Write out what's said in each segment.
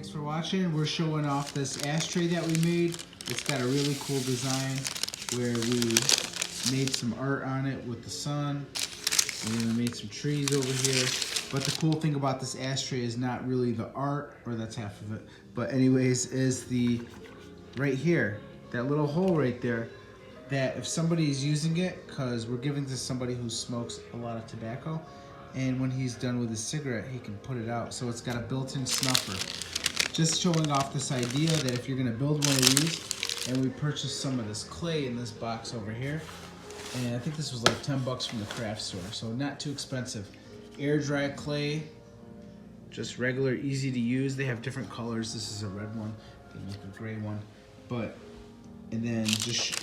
Thanks for watching. We're showing off this ashtray that we made. It's got a really cool design where we made some art on it with the sun. And then we made some trees over here. But the cool thing about this ashtray is not really the art, or that's half of it. But anyways, is the right here, that little hole right there, that if somebody is using it, because we're giving this to somebody who smokes a lot of tobacco, and when he's done with his cigarette, he can put it out. So it's got a built-in snuffer. Just showing off this idea that if you're gonna build one of these, and we purchased some of this clay in this box over here, and I think this was like 10 bucks from the craft store, so not too expensive. Air dry clay, just regular, easy to use. They have different colors. This is a red one, they make a gray one. But, and then just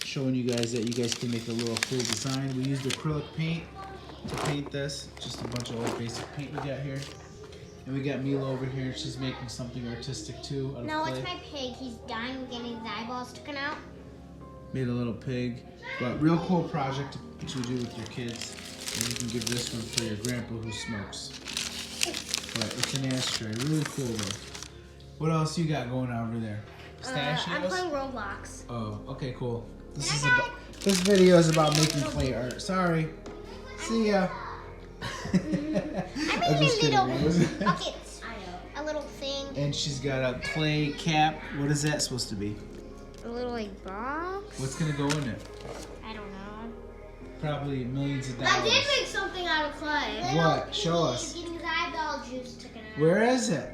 showing you guys that you guys can make a little cool design. We used acrylic paint to paint this, just a bunch of old basic paint we got here. And we got Mila over here, she's making something artistic too out of No, clay. it's my pig. He's dying of getting his eyeballs taken out. Made a little pig, but real cool project to do with your kids. And you can give this one for your grandpa who smokes. But it's an ashtray, really cool though. What else you got going on over there? Pistachios? I'm playing Roblox. Oh, okay, cool. This video is about making clay art. Sorry. See ya. I made a little bucket. A little thing. And she's got a clay cap. What is that supposed to be? A little like box. What's gonna go in it? I don't know. Probably millions of dollars. I did make something out of clay. What? Show us. He's getting his eyeball juice taken out. Where is it?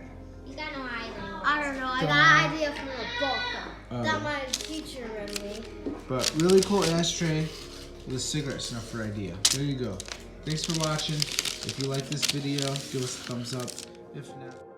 He's got no eyes anymore. I don't know. I got an idea from the book that my teacher read me. But really cool ashtray with a cigarette snuffer idea. There you go. Thanks for watching. If you like this video, give us a thumbs up. If not...